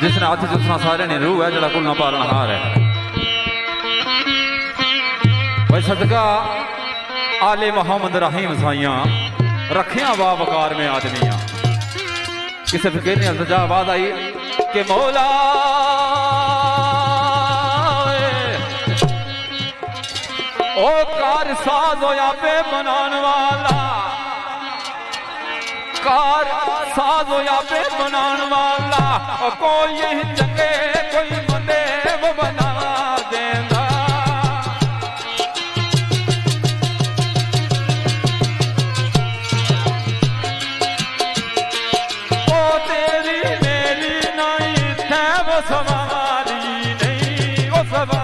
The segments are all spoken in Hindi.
जिसने हाथ जिसना सारे ने रूह है जड़ा कुल ना पालनहार है। भाई सदका आले मोहम्मद रहीम साइया रखिया बावकार में आदमिया किसे फिक्र नहीं अल्तजा आवाज आई कि मौला ओ कार साज होया पे बनाने वाला, कार साज होया पे बनाने वाला, कोई यही चंगे कोई मंदे वो बना देगा। ओ तेरी मेरी नहीं थे वो सवारी नहीं, वो सवारी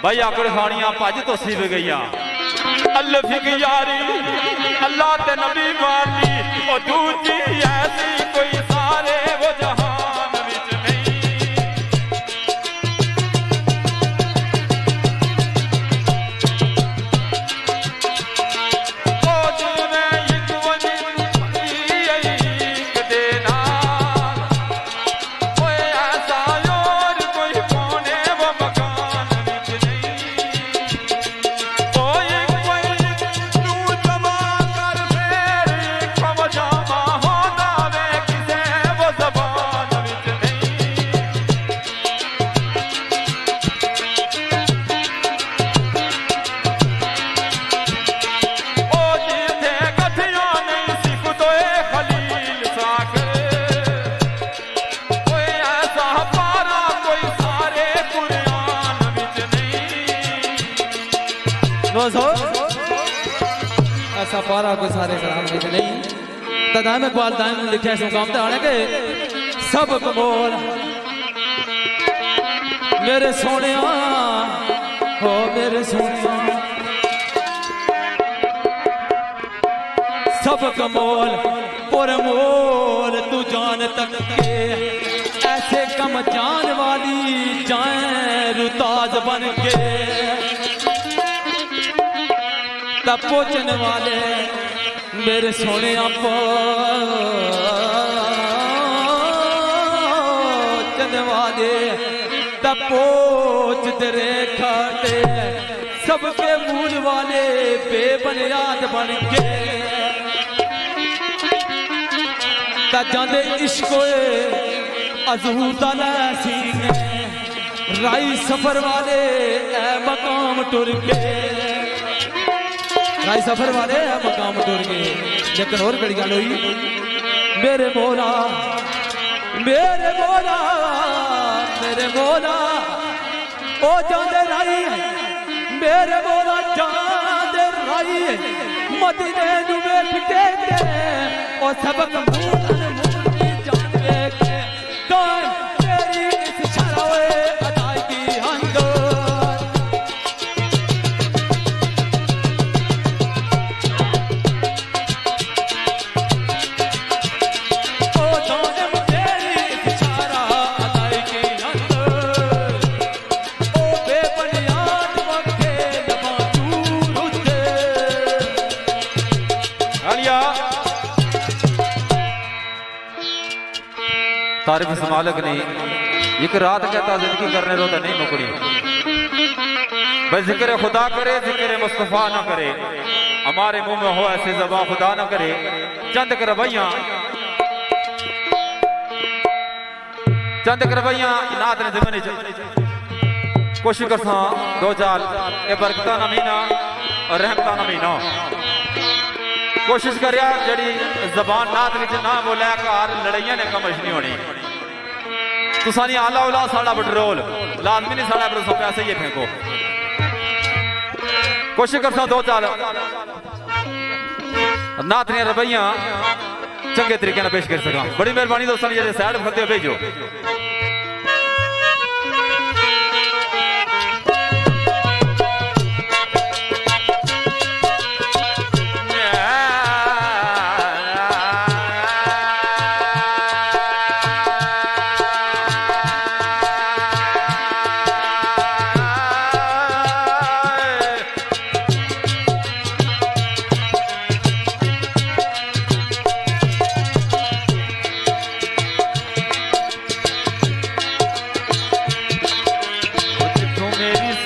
भाई आकड़ खानियां भज तो सिव गई अल्फिक यारी अल्लाह ते नबी वाली ओ दूजी ऐसी कोई सारे वो जहान विच नहीं ओ जिवें एक वजी एक देना ओए ऐसा और कोई कोने वो मकान विच नहीं ओ एक कोई तू जमा कर फेर कम जामा होंदा वे किसे वो ज़बान विच नहीं ओ जिथे कथियां नहीं सिख तोए खलील साकर ओए ऐसा पारा कोई सारे कुरान विच नहीं दोस्तों ऐसा पारा कोई सारे कलाम में नहीं तदाम इकबाल दाइम ने लिखा है मुकाम ते आने के सब कमोल मेरे सोनिया हो मेरे सोनिया सब कमोल पुरमोल तू जान तक के ऐसे कम जान वाली जाए रुताज बन के तब पहुंचने वाले मेरे सोने पहुंचने वाले तब पहुंच तेरे खाते सबके मूल वाले बेबुनियाद बन के जाते इश्क अजूता सीने राई सफर वाले ए मकाम टुर के राई सफर वाले है मकाम टुर के लेकिन और बड़ी गल हुई मेरे मौला मेरे मौला मेरे मौला ओ जाते राई मेरे मौला जाते राई मदीने नू वेख के ओ सबक मूली जाने के कौन तेरी इस शरावे अदायगी हंदो ओ जाने तेरी इस शरा अदायगी हंदो ओ बेबुनियाद वके लबा चूर उते आलिया तारीफ इस मालिक ने एक रात कहता जिंदगी करने रो तो नहीं मुकड़ी भाई जिक्र खुदा करे जिक्र मुस्तफा ना करे हमारे मुंह में हो ऐसे ज़बान खुदा ना करे चंद कर रवैया नात ने ज़माने कोशिश करसा दो चाल ए बरकता ना महीना और रहमता ना महीना कोशिश करिया जड़ी जबान नात विच ना बोलिया घर लड़ाइयां ने कमश नहीं होनी तुसानी आला उला साड़ा पेट्रोल लाजमी नहीं साड़ा पेट्रोल पैसे ही फेंको कोशिश करसा दो चाल नात ने रवैया चंगे तरीके ना पेश कर सका बड़ी मेहरबानी दोस्तों ने जेडे साइड फते भेजो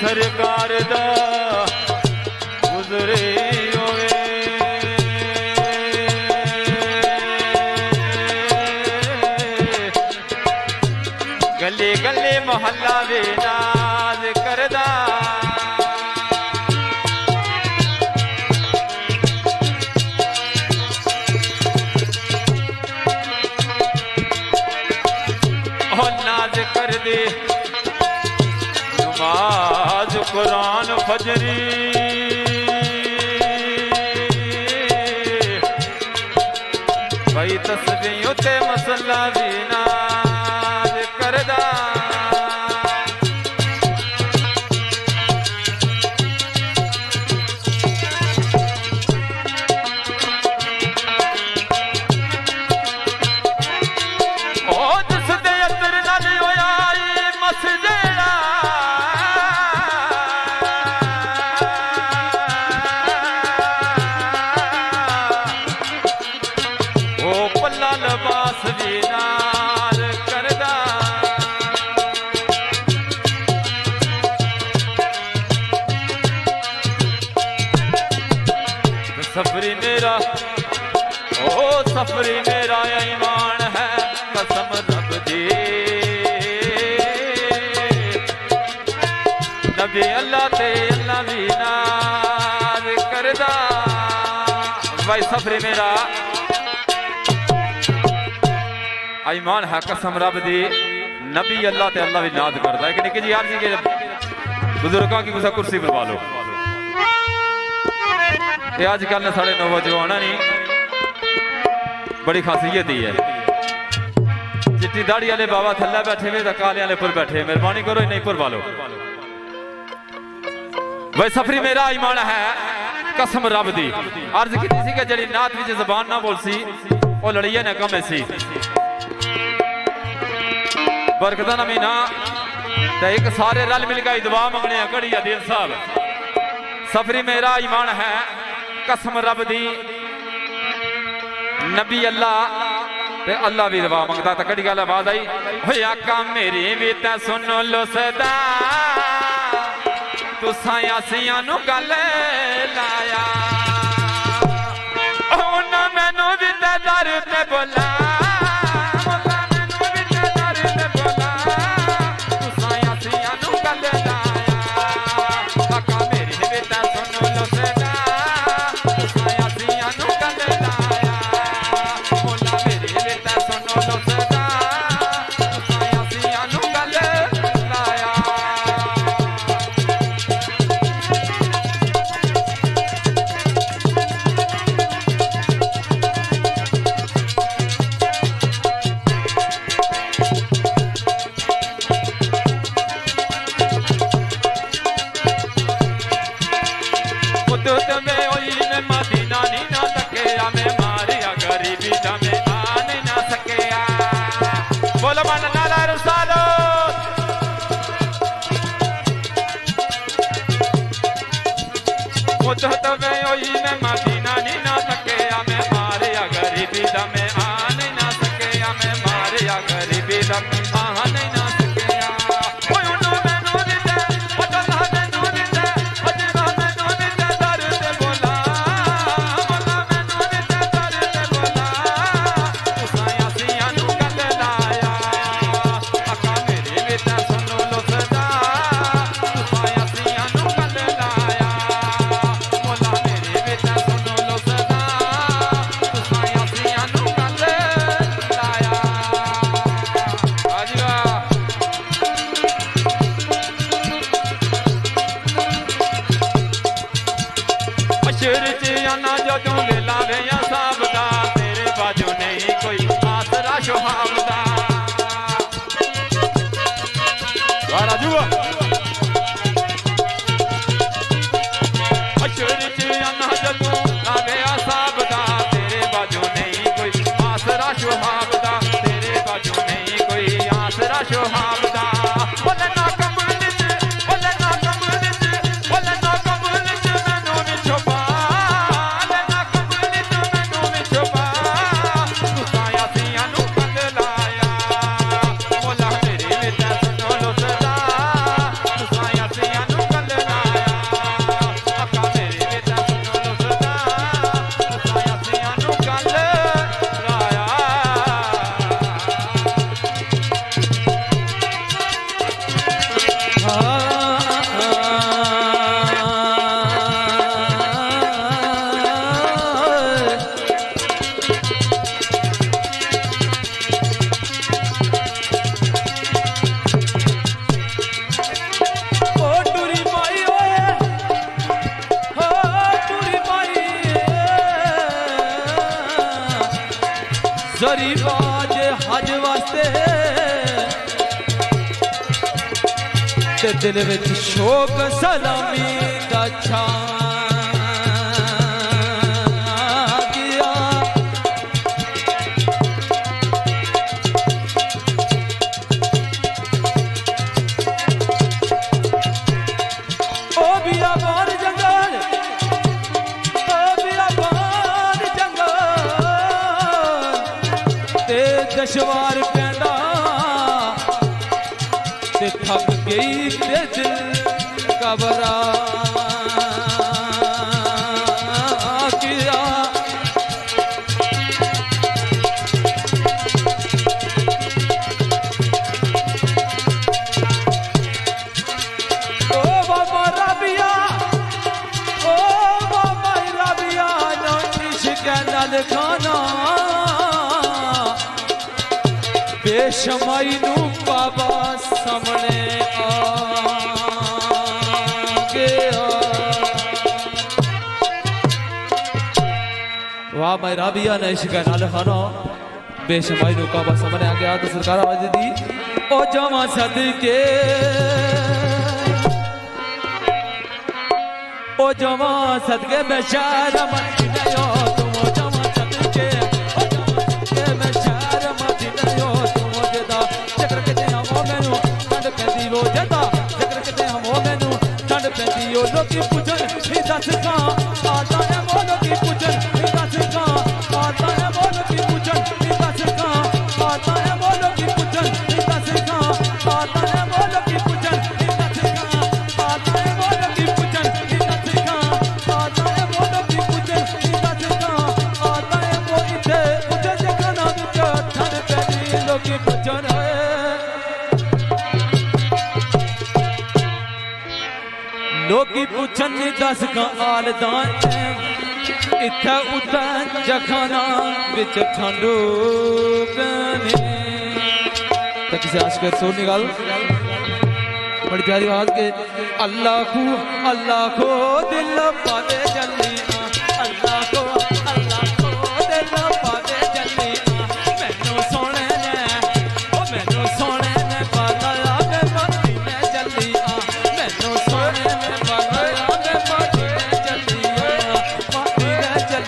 सरकार दा गुजरे होए गले गले मोहल्ला वे नाज करदा ओ नाज कर दे नमाज कुरान फजरी भाई तस्बीह ते मसला भी नाज करदा सफरी मेरा ईमान है कसम रब दी नबी अल्लाह ते अल्लाह भी नाज करदा भाई सफरी मेरा ईमान है कसम रब दी नबी अल्लाह ते अल्लाह भी नाज करदा है कि निकी जी यार जी के बुजुर्गों की कुछ कुर्सी बुलवा लो ये आजकल ने साढ़े नौजवान नहीं बड़ी खासियत ही है चिट्टी दाढ़ी वाले बाबा थल्ले बैठे हुए काले वाले पर बैठे मेहरबानी करो नहीं पर वालो भाई सफरी मेरा ईमान है कसम रब दी अर्ज की सी कि जड़ी नात विच जबान ना बोल सी वो लड़िया ने कम सी बरकत ना महीना तो एक सारे रल मिल गई दुआ मंगने घड़ी दिल साहब सफरी मेरा ईमान है कसम रब दी नबी अल्लाह ते अल्लाह भी दुआ मंगता तो कड़ी गल आवाज आई होए आका मेरी भी ता सुन लो सदा तुसा आसियां नु गल लाया उन्हां मैनू भी ते दर ते बोला जरीबाज हज वास्ते ते दिल विच शोक सलामी दा छा गया ओ बियाबान जंगल ओ बियाबान जंगल ते दशवार पैंदा ते थक गई ते दिल घबरा गया बेशमाई नू बाबा सामने आ गया। वाह भाई राबिया ने इश्क नाल खाना बेशमाई नू बाबा सामने आ गया। तो सरकार आवाज दी ओ जमा सदके ओ जमा सदके बेचारा मदीना यो तुम ओ जमा सदके ओ जमा सदके बेचारा मदीना यो तुम ओ जदा चक्र के हम ओ मैनू ठंड पैंदी वो जदा चक्र के हम ओ मैनू ठंड पैंदी ओ लोकी पूछन ही दस का आता है वो लोकी पूछन ही दस का आता है वो लोकी पूछन ही दस का आता है वो लोकी पूछन ही दस का आता है वो लोकी पूछन ही दस का आता है वो लोकी पूछन ही दस का आता है वो लोकी पूछन ही दस का आता है वो इथे उधर देखना विच ठंड पैदी लोकी पूछन लोकी पूछन ही दस का आलदा इथे उधर जखाना विच ठंडू पैनी। तो किसी आशिक सुर निकाल बड़ी प्यारी आवाज के अल्लाह को दिल पावे जल्दी अल्लाह को दिल पावे जल्दी मैनू सोने ने बाला वे मती ने जल्दी मैनू सोने ने बाला वे मती ने जल्दी मती ने जल्दी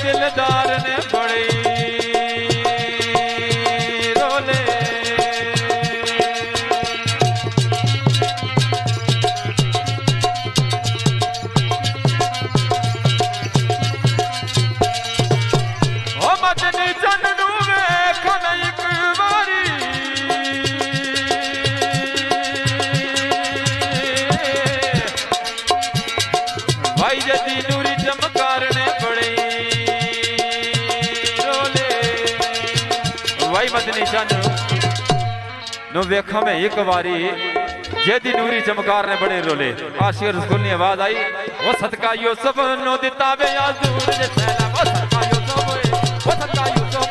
दिलदार ने बड़ी रोले ओ मदनी चंद नू वेखन एक बारी भाई जदी नूरी चमकार ने बड़ी मदनी चंद नु वेखा में एक बारी जेदी नूरी चमकार ने बड़े रोले आशिक रसूल ने आवाज आई वो सदका यूसुफ नो दिता वे आजूर जे सैला वो सदका यूसुफ वो सदका यूसुफ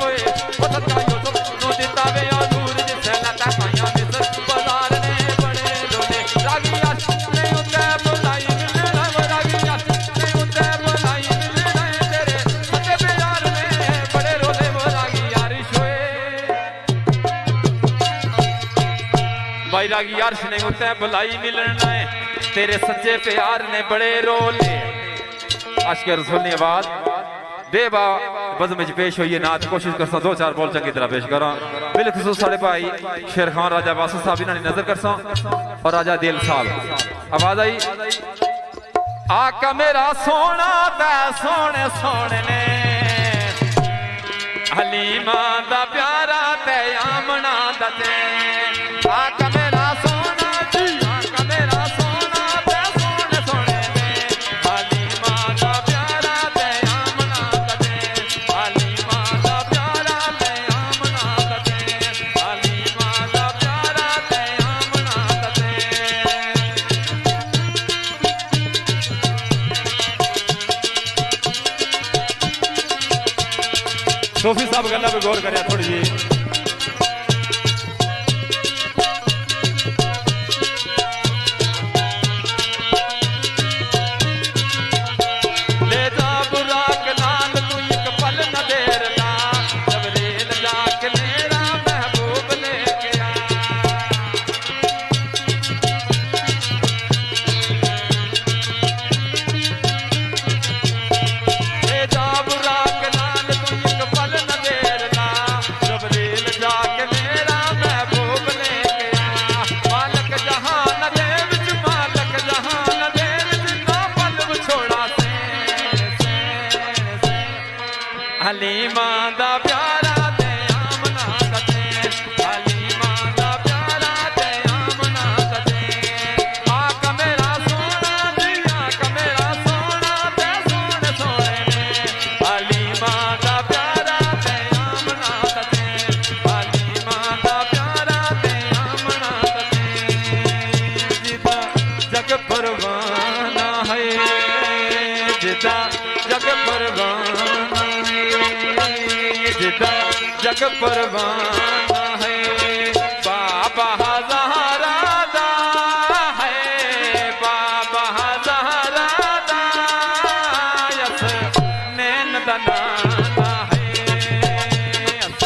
वो सदका यूसुफ नो दिता वे आजूर जे सैला ता काया मिस्र बाजार ने बड़े रोले रागी आशिक ने उते बुलाई मिलना रागी आशिक ने उते बुलाई मिलना तेरे लागी अर्श ने उते बुलाई मिलना है तेरे सच्चे प्यार ने बड़े रोले आशिक रसूल ने आवाज बेबा बज़म में पेश हुई है नात कोशिश करसा दो चार बोल चंगी तरह पेश करा बिलखुसूस साढ़े भाई शेर खान राजा वासु साहब इन्होंने नजर करसा और राजा दिल साहब आवाज आई आका मेरा सोना दा सोने सोने ने हलीमा दा प्यारा ते आमना दा ते आका मेरा सोना जी आका मेरा सोना ते सोने सोने ने हलीमा दा प्यारा ते आमना दा ते हलीमा दा प्यारा ते आमना दा ते हलीमा दा प्यारा ते आमना दा ते सोफी साहब गल्ला पे गौर करें थोड़ी जी ले जा बुराक लाल तू एक पल न देर ला जब रेल जाके मेरा महबूब लेके आ ले जा बुराक लाल तू एक पल न देर ला जब रेल जाके मेरा महबूब लेके आ मालक जहान दे विच मालक जहान दे विच ना पल छोड़ा से हलीमा दा प्यारा ते आमना दा ते हलीमा दा प्यारा ते आमना दा ते आका मेरा सोना जी आका मेरा सोना ते सोने सोने ने हलीमा दा प्यारा ते आमना दा ते हलीमा दा प्यारा ते आमना दा ते जिदा जग परवाना है जिदा जग परवाना जिदा जग परवाना है बाबा ज़हरा दा है बाबा ज़हरा दा यस नैन दा नाना है यस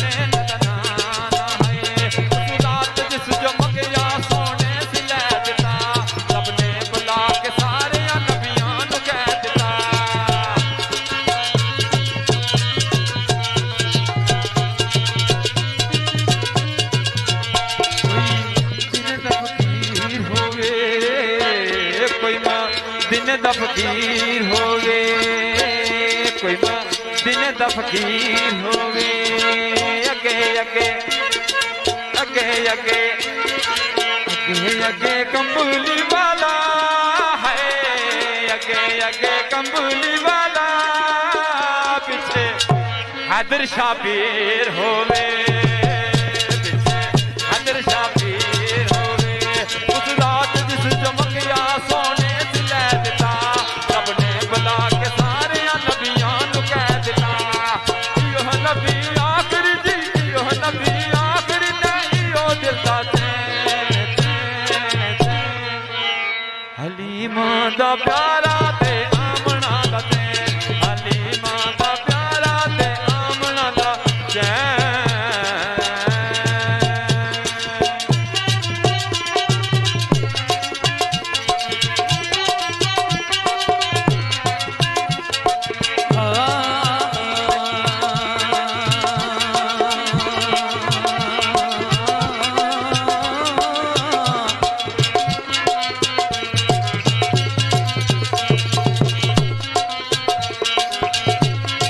नैन दा नाना है रात जिस जो मंगया सोने से लै दिता रब ने बुला के सारे नबियां नू कह दिता दिन दा फकीर होवे कोई मां दिन दा फकीर होवे अगे अगे अगे अगे अगे अगे कंबली वाला है अगे अगे कंबली वाला पीछे हैदर शाबीर होवे पीछे हैदर शाबीर होवे उस रात जिस चमकिया सोने हलीमा दा प्यारा ते आमना दा ते हलीमा दा प्यारा ते आमना दा चैन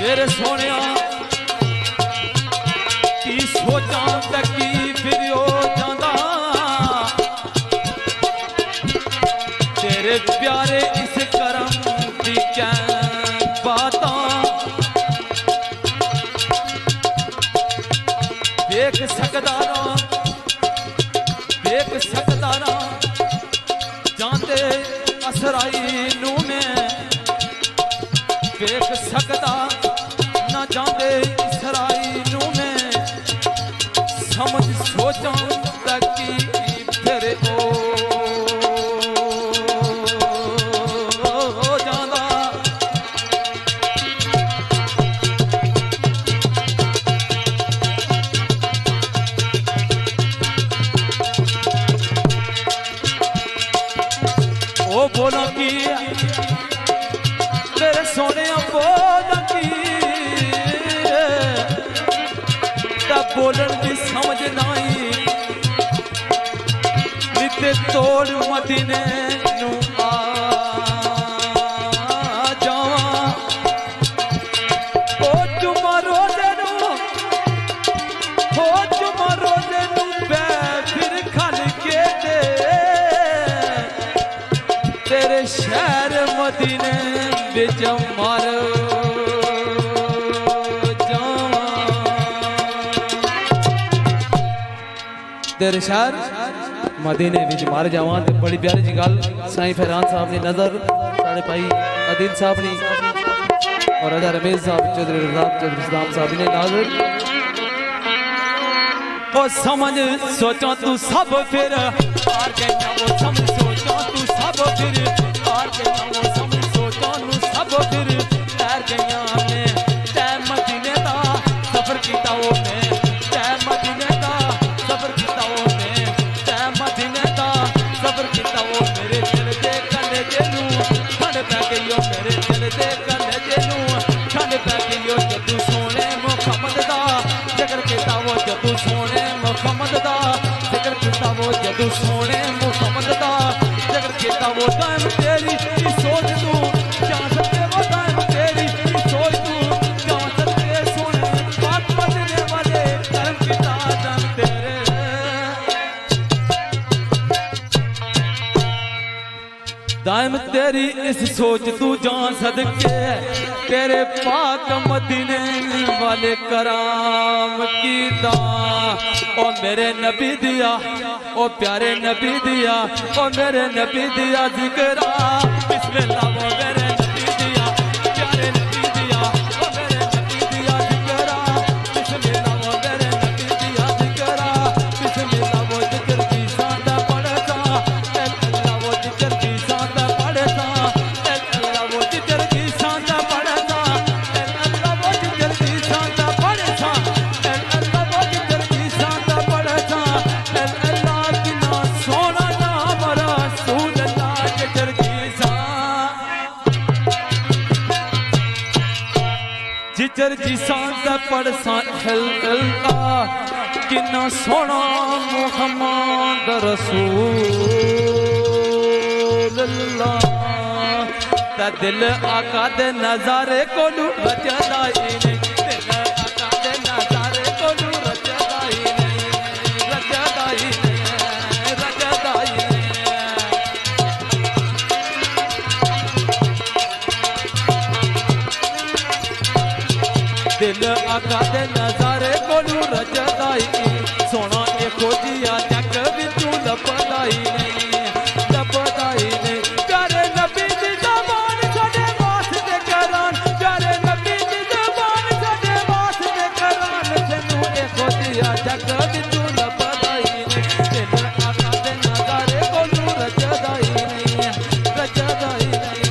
मेरे सोनिया की सोचा ते की फिर हो जांदा तेरे प्यारे इस करम दी क्या बातां देख सकदा ना जांदे असराई नू में देख सकदा ना जांदे इसराई नू में समझ सोचा तक की फिर ओ जांदा बोलन की समझ नाई नित्य तोड़ मदीने नू आ जावा ओ जुमा रोजे नू हो जुमा रोजे नू बे फिर खल के दे तेरे शहर मदीने बिच मर तेरे शहर मदीने विच मर जावां ते बड़ी प्यारी जी गल साईं फैरान साहब दी नजर सारे भाई अदील साहब ने और राजा रमेश साहब चौधरी सदाम साहब ने नाज़िर ओ समझ सोचो तू सब फिर हार गया वो समझ सोचो तू सब फिर हार गया वो समझ सोचो तू सब फिर हार गया मैं तै मदीने दा सफर कीता वो मैं तै मदीने दा सफर कीता वो मैं तै मदीने दा सफर कीता वो मेरे दिल दे कलेजे नू ठंड पै गई ओ मेरे दिल दे कलेजे नू ठंड पै गई ओ जदू सोने मुहम्मद दा जिक्र कीता वो जदू सोने मुहम्मद दा जिक्र कीता वो जदू सोने मुहम्मद दा जिक्र कीता वो टाइम तेरी सोच तू जा सके वो टाइम तेरी सोच तू जा सके सोने पाक मदीने वाले कर्म कीता जन तेरे दायम तेरी इस सोच तू जान सदके तेरे पाक मदीने वाले कराम की दा ओ मेरे नबी दिया ओ प्यारे नबी दिया ओ मेरे नबी दिया जिक्रा बिस्मिल्लाह वो मेरे नबी दिया प्यारे नबी दिया ओ मेरे नबी दिया जिक्रा बिस्मिल्लाह वो मेरे नबी दिया जिक्रा बिस्मिल्लाह वो जिक्र की सादा पढ़ता अल्लाह वो जिक्र की सादा पढ़ता अल्लाह वो जिक्र की सादा पढ़ता अल्लाह वो जिक्र की सादा पढ़ता अल्लाह वो जिक्र की सादा पढ़ता अल्लाह की ना सोना नाम रसूल अल्लाह जिक्र की सा जिक्र की सादा पढ़सा अल्लाह किन्ना सोना मुहम्मद रसूल अल्लाह ता दिल आका दे नजारे कोलू रचदा ही नहीं दिल आका दे नजारे कोलू रचदा ही नहीं रचदा ही नहीं रचदा ही नहीं दिल आका दे नजारे कोलू रचदा ही सोना ए खोजिया जग विचों लभदा ही नहीं लभदा ही नहीं प्यारे नबी दी ज़बान साडे वास्ते करान प्यारे नबी दी ज़बान साडे वास्ते करान तैनू ए खोजिया जग विचों लभदा ही नहीं दिल आका दे नजारे कोलू रचदा ही नहीं रचदा ही नहीं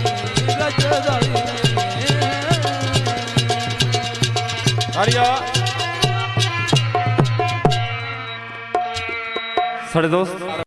रचदा ही नहीं हरिया साढ़े दोस्त